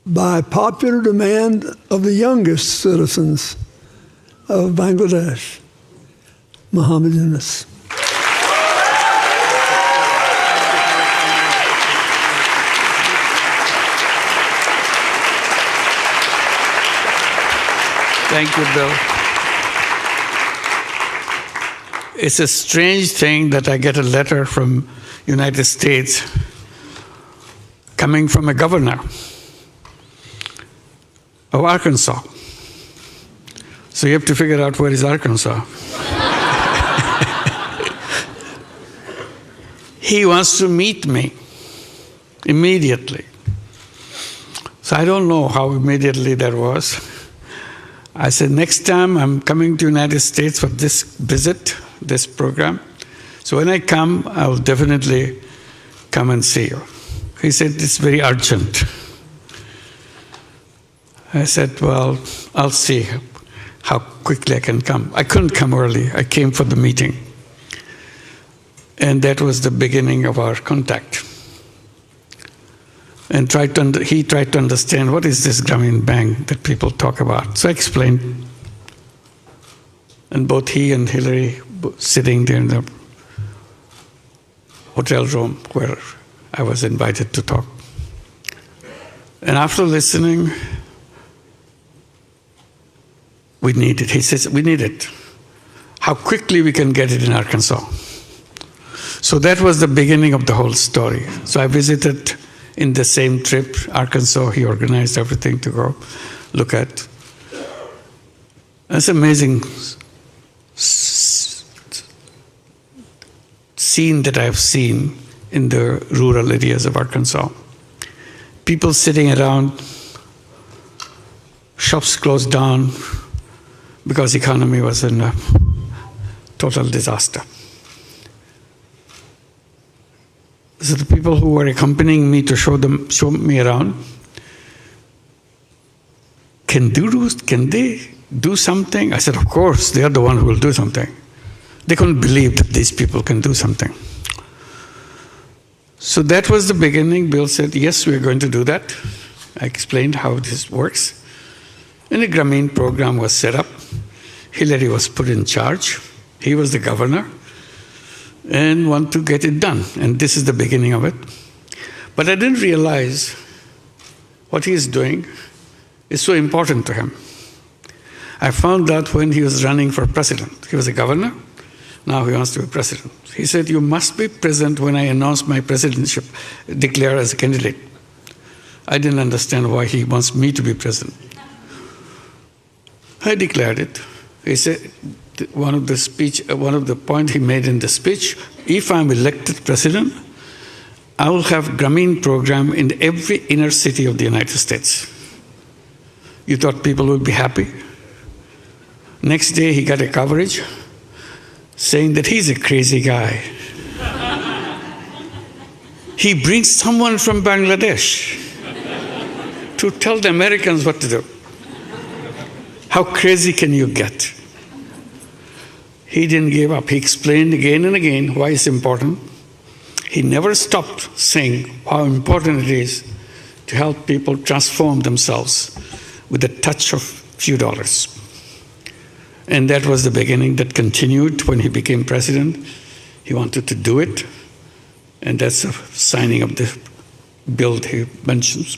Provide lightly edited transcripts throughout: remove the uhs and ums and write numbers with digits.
by popular demand of the youngest citizens of Bangladesh, Muhammad Yunus. Thank you, Bill. It's a strange thing that I get a letter from United States coming from a governor of Arkansas. So you have to figure out where is Arkansas. He wants to meet me immediately. So I don't know how immediately that was. I said, next time I'm coming to United States for this visit, this program. So when I come, I'll definitely come and see you. He said, it's very urgent. I said, well, I'll see how quickly I can come. I couldn't come early. I came for the meeting. And that was the beginning of our contact. And he tried to understand what is this Grameen Bank that people talk about. So I explained. And both he and Hillary sitting there in the hotel room where I was invited to talk. And after listening, we need it. He says, we need it. How quickly we can get it in Arkansas. So that was the beginning of the whole story. So I visited in the same trip, Arkansas. He organized everything to go look at. It's amazing scene that I've seen in the rural areas of Arkansas. People sitting around, shops closed down because the economy was in a total disaster. So the people who were accompanying me to show me around, can they do something? I said, of course, they are the one who will do something. They couldn't believe that these people can do something. So that was the beginning. Bill said, yes, we're going to do that. I explained how this works. And the Grameen program was set up. Hillary was put in charge. He was the governor and want to get it done. And this is the beginning of it. But I didn't realize what he is doing is so important to him. I found out when he was running for president. He was a governor. Now he wants to be president. He said, you must be present when I announce my presidentship, declare as a candidate. I didn't understand why he wants me to be president. I declared it. He said, one of the points he made in the speech, if I'm elected president, I will have Grameen program in every inner city of the United States. You thought people would be happy? Next day he got a coverage saying that he's a crazy guy. He brings someone from Bangladesh to tell the Americans what to do. How crazy can you get? He didn't give up. He explained again and again why it's important. He never stopped saying how important it is to help people transform themselves with a touch of few dollars. And that was the beginning that continued when he became president. He wanted to do it. And that's the signing of the bill he mentions.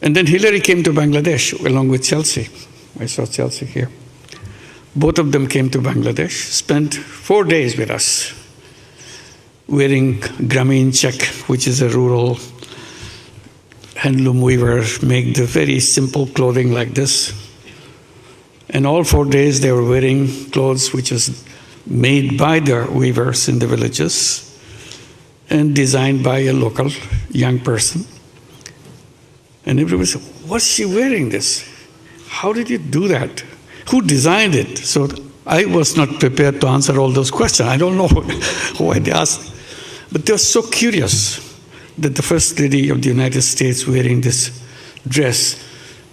And then Hillary came to Bangladesh along with Chelsea. I saw Chelsea here. Both of them came to Bangladesh, spent 4 days with us, wearing Grameen check, which is a rural handloom weaver, make the very simple clothing like this. And all 4 days they were wearing clothes which was made by the weavers in the villages and designed by a local young person. And everybody said, what's she wearing this? How did you do that? Who designed it? So I was not prepared to answer all those questions. I don't know why they asked. But they were so curious that the First Lady of the United States wearing this dress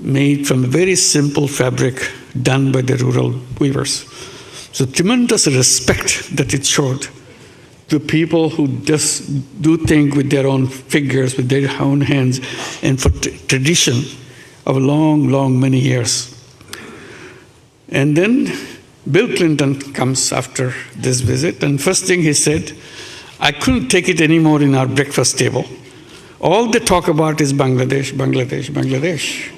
made from very simple fabric done by the rural weavers. So tremendous respect that it showed to people who just do things with their own fingers, with their own hands, and for tradition of many years. And then Bill Clinton comes after this visit, and first thing he said, I couldn't take it anymore in our breakfast table. All they talk about is Bangladesh, Bangladesh, Bangladesh.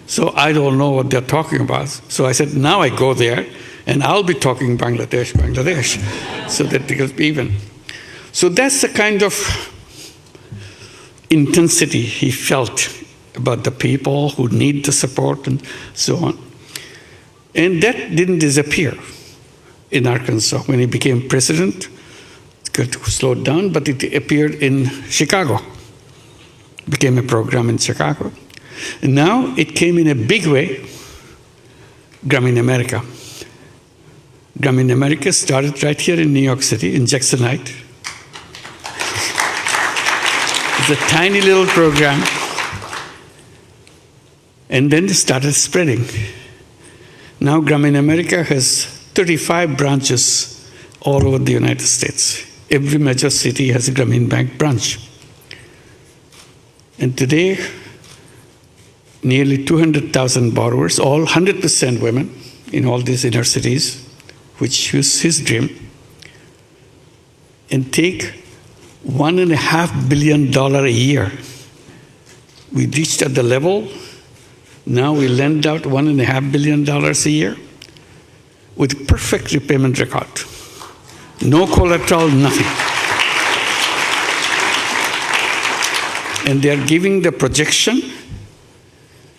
So I don't know what they're talking about. So I said, now I go there, and I'll be talking Bangladesh, Bangladesh, so that they will be even. So that's the kind of intensity he felt about the people who need the support and so on. And that didn't disappear in Arkansas. When he became president, it got slowed down, but it appeared in Chicago. Became a program in Chicago. And now it came in a big way, Grameen America. Grameen America started right here in New York City, in Jackson Heights. It's a tiny little program. And then it started spreading. Now Grameen America has 35 branches all over the United States. Every major city has a Grameen Bank branch. And today, nearly 200,000 borrowers, all 100% women in all these inner cities, which was his dream, and take $1.5 billion a year. We reached at the level, now we lend out $1.5 billion a year with perfect repayment record. No collateral, nothing. And they are giving the projection,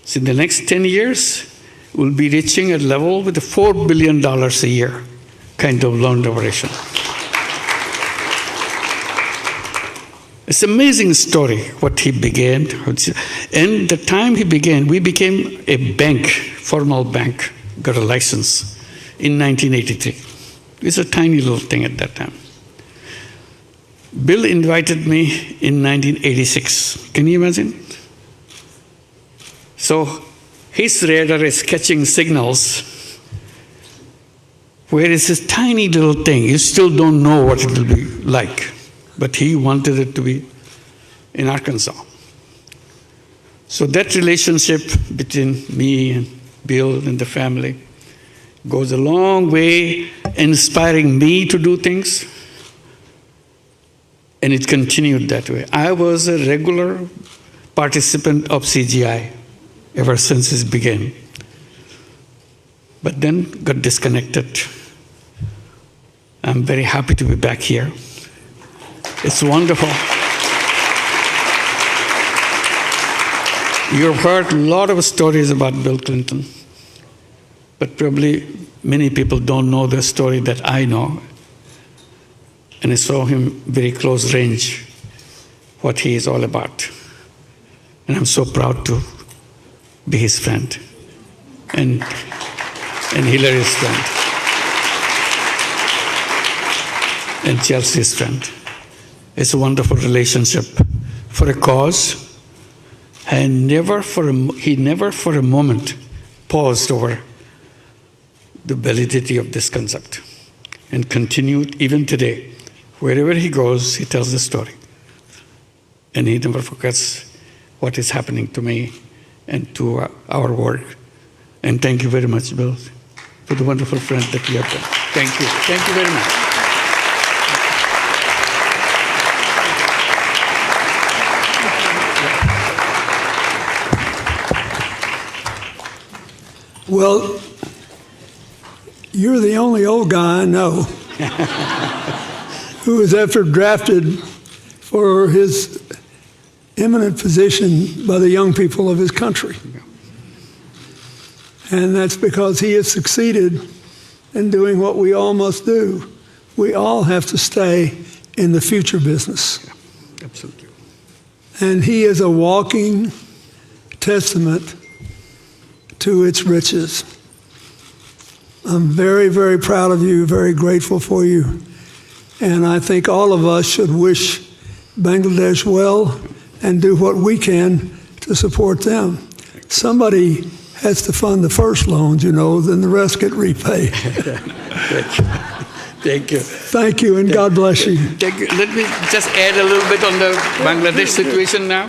so in the next 10 years, we'll be reaching a level with $4 billion a year kind of loan operation. It's an amazing story, what he began. And the time he began, we became a bank, formal bank, got a license in 1983. It was a tiny little thing at that time. Bill invited me in 1986. Can you imagine? So his radar is catching signals where it's this tiny little thing. You still don't know what it will be like. But he wanted it to be in Arkansas. So that relationship between me and Bill and the family goes a long way, inspiring me to do things. And it continued that way. I was a regular participant of CGI ever since it began. But then got disconnected. I'm very happy to be back here. It's wonderful. You've heard a lot of stories about Bill Clinton, but probably many people don't know the story that I know. And I saw him very close range, what he is all about. And I'm so proud to be his friend and Hillary's friend and Chelsea's friend. It's a wonderful relationship for a cause. And he never for a moment paused over the validity of this concept and continued even today. Wherever he goes, he tells the story. And he never forgets what is happening to me and to our work. And thank you very much, Bill, for the wonderful friend that you have done. Thank you. Thank you very much. Well, you're the only old guy I know who was ever drafted for his eminent position by the young people of his country. And that's because he has succeeded in doing what we all must do. We all have to stay in the future business. Yeah, absolutely. And he is a walking testament to its riches. I'm very, very proud of you, very grateful for you. And I think all of us should wish Bangladesh well and do what we can to support them. Somebody has to fund the first loans, then the rest get repaid. Thank Thank you. Thank you, and God bless you. Thank you. Let me just add a little bit on the Bangladesh situation now.